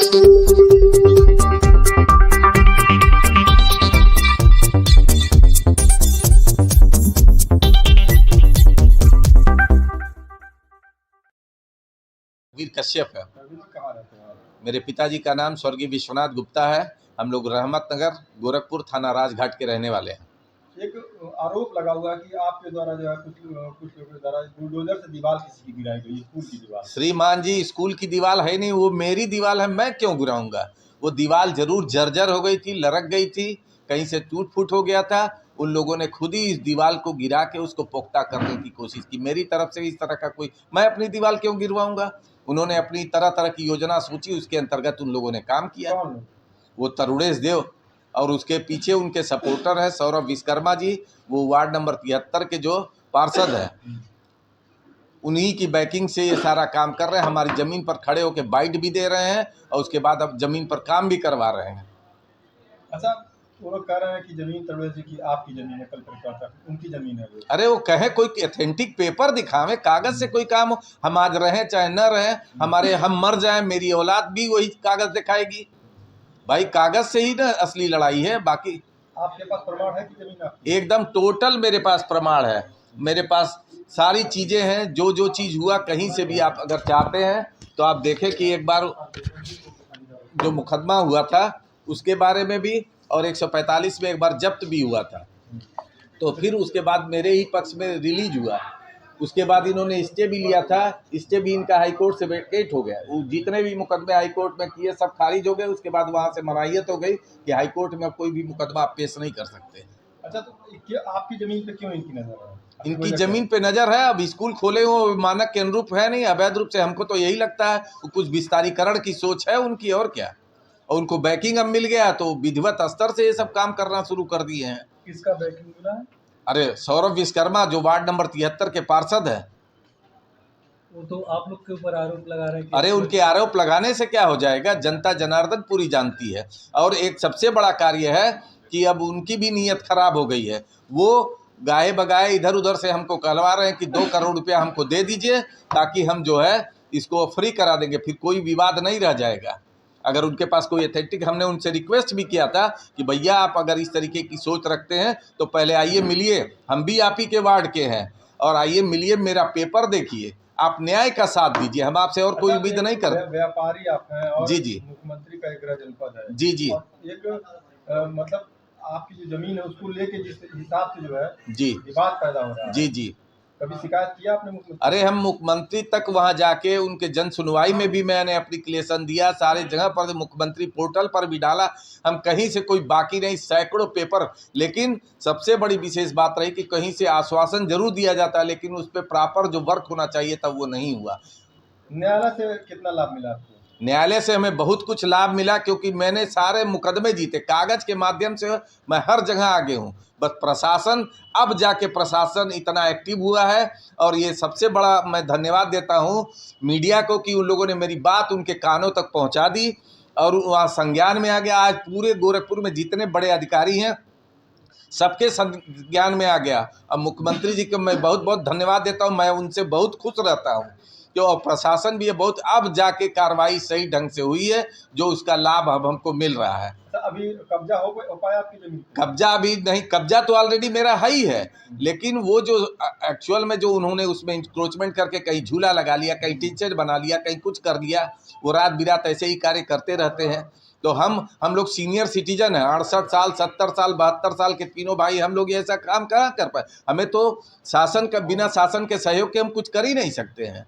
वीर कश्यप है। मेरे पिताजी का नाम स्वर्गीय विश्वनाथ गुप्ता है। हम लोग रहमत नगर गोरखपुर थाना राजघाट के रहने वाले हैं। एक आरोप लगा हुआ है कि आपके द्वारा जो है कुछ लोगों के द्वारा बुलडोजर से दीवार किसी की गिराई गई, स्कूल की दीवार। श्रीमान जी, स्कूल की दीवार है नहीं, वो मेरी दीवार है, मैं क्यों गिराऊंगा। वो दीवार जरूर जर्जर हो गई थी, लरक गई थी, कहीं से टूट फूट हो गया था। उन लोगों ने खुद ही इस दीवार को गिरा के उसको पुख्ता करने की कोशिश की। मेरी तरफ से इस तरह का कोई, मैं अपनी दीवार क्यों गिरवाऊंगा। उन्होंने अपनी तरह तरह की योजना सोची, उसके अंतर्गत उन लोगों ने काम किया। वो तरुणेश देव और उसके पीछे उनके सपोर्टर है सौरभ विश्वकर्मा जी, वो वार्ड नंबर 73 के जो पार्षद है, उन्हीं की बैकिंग से ये सारा काम कर रहे हैं। हमारी ज़मीन पर खड़े होकर बाइट भी दे रहे हैं और उसके बाद अब ज़मीन पर काम भी करवा रहे हैं। अच्छा, वो लोग कह रहे हैं कि ज़मीन तरुणेश जी की आपकी ज़मीन है, कल पर उनकी ज़मीन है वो। अरे वो कहे कोई ऑथेंटिक पेपर दिखावे, कागज़ से कोई काम हो। हम आज रहें चाहे न रहें, हम मर जाएं, मेरी औलाद भी वही कागज़ दिखाएगी। भाई कागज़ से ही ना असली लड़ाई है। बाकी आपके पास प्रमाण है कि ज़मीन आपकी? एकदम टोटल मेरे पास प्रमाण है। मेरे पास सारी चीज़ें हैं, जो चीज़ हुआ कहीं से भी आप अगर चाहते हैं तो आप देखें कि एक बार जो मुकदमा हुआ था उसके बारे में भी, और 145 में एक बार जब्त भी हुआ था। तो फिर उसके बाद मेरे ही पक्ष में रिलीज हुआ। उसके बाद इन्होंने स्टे भी लिया था, स्टे भी इनका हाई कोर्ट से वेकेट हो गया। वो जितने भी मुकदमे हाई कोर्ट में किए सब खारिज हो गए। उसके बाद वहाँ से मनाहियत हो गई कि हाई कोर्ट में अब कोई भी मुकदमा आप पेश नहीं कर सकते। अच्छा, तो आपकी ज़मीन पे क्यों इनकी नज़र है? इनकी ज़मीन पे नज़र है। अब स्कूल खोले वो मानक के अनुरूप है नहीं, अवैध रूप से। हमको तो यही लगता है कुछ विस्तारीकरण की सोच है उनकी, और क्या। और उनको बैकिंग अब मिल गया तो विधिवत स्तर से ये सब काम करना शुरू कर दिए हैं। किसका बैकिंग मिला है? अरे सौरभ विश्वकर्मा जो वार्ड नंबर 73 के पार्षद है। वो तो आप लोग के ऊपर आरोप लगा रहे हैं। अरे उनके आरोप लगाने से क्या हो जाएगा, जनता जनार्दन पूरी जानती है। और एक सबसे बड़ा कार्य है कि अब उनकी भी नीयत खराब हो गई है। वो गाए बगाए इधर उधर से हमको कहलवा रहे हैं कि 2 करोड़ रुपया हमको दे दीजिए ताकि हम जो है इसको फ्री करा देंगे, फिर कोई विवाद नहीं रह जाएगा। अगर उनके पास कोई अथेंटिक, हमने उनसे रिक्वेस्ट भी किया था कि भैया आप अगर इस तरीके की सोच रखते हैं तो पहले आइए मिलिए, हम भी आप ही के वार्ड के हैं, और आइए मिलिए, मेरा पेपर देखिए, आप न्याय का साथ दीजिए, हम आपसे और कोई उम्मीद नहीं करते। व्यापारी आप हैं और जी मुख्यमंत्री का एक गृह जनपद है। जी एक मतलब आपकी जो जमीन है उसको लेके जिस हिसाब से जो है जी विवाद पैदा हो रहा है। जी कभी शिकायत किया आपने मुख्यमंत्री? अरे हम मुख्यमंत्री तक वहां जाके उनके जन सुनवाई में भी मैंने एप्लीकेशन दिया, सारे जगह पर मुख्यमंत्री पोर्टल पर भी डाला। हम कहीं से कोई बाकी नहीं, सैकड़ों पेपर। लेकिन सबसे बड़ी विशेष बात रही कि कहीं से आश्वासन जरूर दिया जाता है लेकिन उस पर प्रॉपर जो वर्क होना चाहिए था वो नहीं हुआ। न्यायालय से कितना लाभ मिला आपको? न्यायालय से हमें बहुत कुछ लाभ मिला क्योंकि मैंने सारे मुकदमे जीते कागज के माध्यम से। मैं हर जगह आगे हूँ, बस प्रशासन, अब जाके प्रशासन इतना एक्टिव हुआ है। और ये सबसे बड़ा मैं धन्यवाद देता हूँ मीडिया को कि उन लोगों ने मेरी बात उनके कानों तक पहुँचा दी और वहाँ संज्ञान में आ गया। आज पूरे गोरखपुर में जितने बड़े अधिकारी हैं सबके संज्ञान में आ गया। अब मुख्यमंत्री जी को मैं बहुत बहुत धन्यवाद देता हूँ, मैं उनसे बहुत खुश रहता हूँ जो प्रशासन भी है बहुत। अब जाके कार्रवाई सही ढंग से हुई है जो उसका लाभ अब हमको मिल रहा है। अभी कब्जा हो पाया आपकी जमीन? कब्जा अभी नहीं, कब्जा तो ऑलरेडी मेरा है ही है, लेकिन वो जो एक्चुअल में जो उन्होंने उसमें इंक्रोचमेंट करके कहीं झूला लगा लिया, कहीं टीचर बना लिया, कहीं कुछ कर लिया, वो रात बिरात ऐसे ही कार्य करते रहते हैं। तो हम लोग सीनियर सिटीजन हैं, 68 साल 70 साल 72 साल के तीनों भाई, हम लोग ऐसा काम कहाँ कर पाए। हमें तो शासन का, बिना शासन के सहयोग के हम कुछ कर ही नहीं सकते हैं।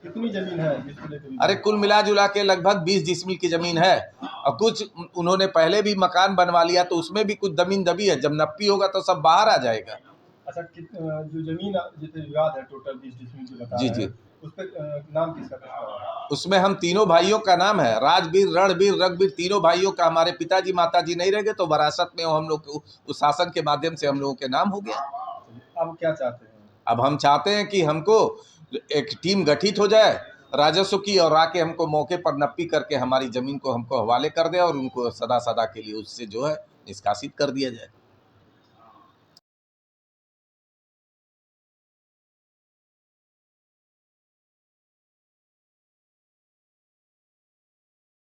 कितनी जमीन है? अरे कुल मिला जुला के लगभग 20 डिसमिल की जमीन है और कुछ उन्होंने पहले भी मकान बनवा लिया तो उसमें भी कुछ जमीन दबी है। जब नप्पी होगा तो सब बाहर आ जाएगा। अच्छा, जो जमीन जितने विवाद है टोटल 20 डिसमिल जो बता जी रहे जी, हैं, उस पर नाम किसका है? उसमें हम तीनों भाइयों का नाम है, राजवीर, रणवीर, रघुवीर, तीनों भाइयों का। हमारे पिताजी माताजी नहीं रह गए तो विरासत में हम लोग उस शासन के माध्यम से हम लोगों के नाम हो गया। अब क्या चाहते हैं? अब हम चाहते हैं कि हमको एक टीम गठित हो जाए राजस्व की और आके हमको मौके पर नप्पी करके हमारी ज़मीन को हमको हवाले कर दे और उनको सदा सदा के लिए उससे जो है निष्कासित कर दिया जाए।